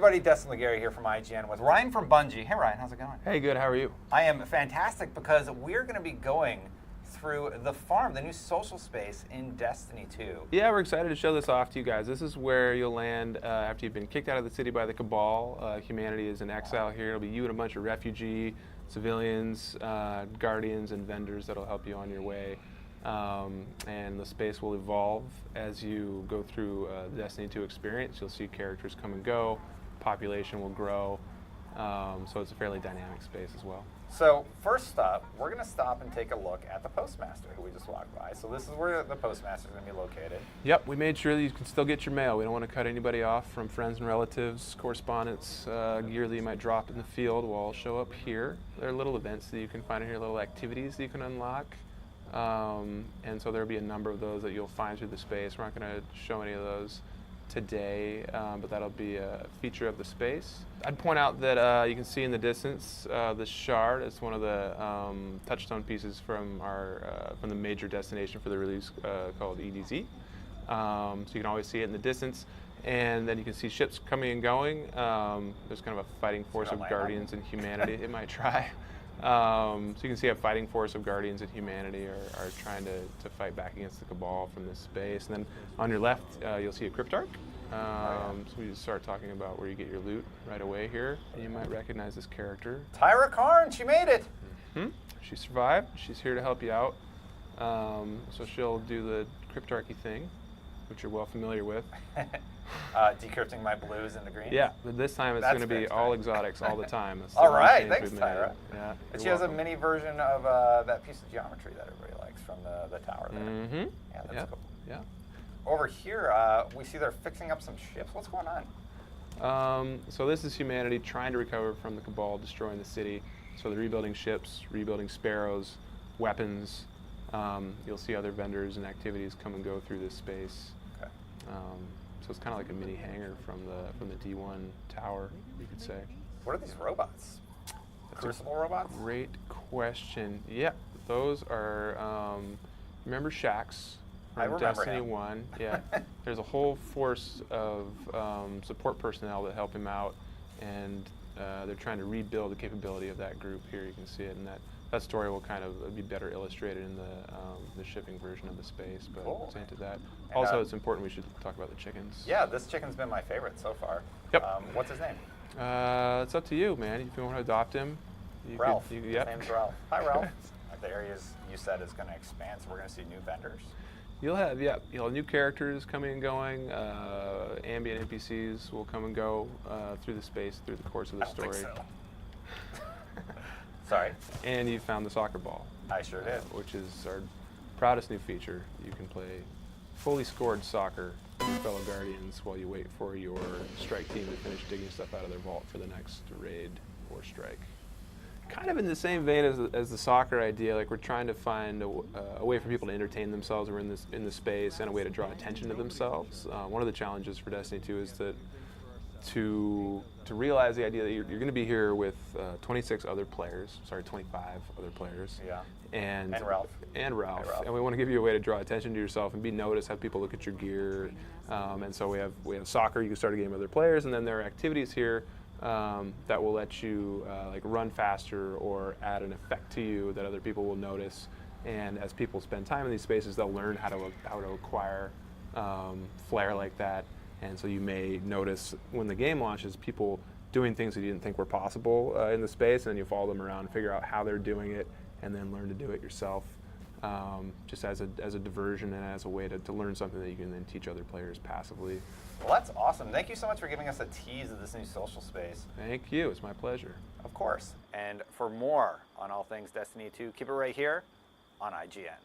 everybody, Dustin Legary here from IGN with Ryan from Bungie. Hey Ryan, how's it going? Hey, good, how are you? I am fantastic because we're going to be going through The Farm, the new social space in Destiny 2. Yeah, we're excited to show this off to you guys. This is where you'll land after you've been kicked out of the city by the Cabal. Humanity is in exile here. It'll be you and a bunch of refugee, civilians, guardians, and vendors that'll help you on your way. And the space will evolve as you go through the Destiny 2 experience. You'll see characters come and go, population will grow, so it's a fairly dynamic space as well. So first up, we're going to stop and take a look at the Postmaster who we just walked by. So this is where the Postmaster is going to be located. Yep, we made sure that you can still get your mail. We don't want to cut anybody off from friends and relatives, correspondence, gear that you might drop in the field will all show up here. There are little events that you can find in here, little activities that you can unlock. And so there'll be a number of those that you'll find through the space. We're not going to show any of those today, but that'll be a feature of the space. I'd point out that you can see in the distance the shard. It's one of the touchstone pieces from from the major destination for the release called EDZ. So you can always see it in the distance, and then you can see ships coming and going. There's kind of a fighting force of guardians and humanity. It might try. So you can see a fighting force of guardians and humanity are trying to fight back against the Cabal from this space. And then on your left, you'll see a cryptarch. So we just start talking about where you get your loot right away here. And you might recognize this character. Tyra Karn, she made it. She survived. She's here to help you out. So she'll do the cryptarchy thing, which you're well familiar with. Decrypting my blues into green. Yeah, but this time it's going to be all exotics all the time. All right, thanks, Tyra. Yeah, and she has a mini version of that piece of geometry that everybody likes from the tower there. Yeah, that's cool. Yeah. Over here, we see they're fixing up some ships. What's going on? So this is humanity trying to recover from the Cabal destroying the city. So they're rebuilding ships, rebuilding sparrows, weapons. You'll see other vendors and activities come and go through this space. Okay. So it's kind of like a mini hangar from the D1 tower, you could say. What are these robots? The Crucible robots? Great question. Yeah, those are, remember Shax from Destiny 1? Yeah. There's a whole force of support personnel that help him out, and they're trying to rebuild the capability of that group here. You can see it, and that story will kind of be better illustrated in the shipping version of the space, but cool. It's into that. And also, it's important we should talk about the chickens. Yeah, this chicken's been my favorite so far. Yep. What's his name? It's up to you, man. If you want to adopt him. Ralph. Yep. His name's Ralph. Hi, Ralph. The areas you said is going to expand, so we're going to see new vendors. You'll have new characters coming and going. Ambient NPCs will come and go through the space through the course of the story. I don't think so. Sorry. And you found the soccer ball. I sure did. Which is our proudest new feature. You can play fully scored soccer with your fellow guardians while you wait for your strike team to finish digging stuff out of their vault for the next raid or strike. Kind of in the same vein as the soccer idea, like we're trying to find a way for people to entertain themselves or in the space, and a way to draw attention to themselves. One of the challenges for Destiny 2 is to realize the idea that you're going to be here with 25 other players. Yeah. And Ralph. And we want to give you a way to draw attention to yourself and be noticed, have people look at your gear. And so we have soccer, you can start a game with other players, and then there are activities here that will let you like run faster or add an effect to you that other people will notice. And as people spend time in these spaces, they'll learn how to acquire flair like that. And so you may notice when the game launches, people doing things that you didn't think were possible in the space, and then you follow them around and figure out how they're doing it, and then learn to do it yourself, just as a diversion and as a way to learn something that you can then teach other players passively. Well, that's awesome. Thank you so much for giving us a tease of this new social space. Thank you. It's my pleasure. Of course. And for more on all things Destiny 2, keep it right here on IGN.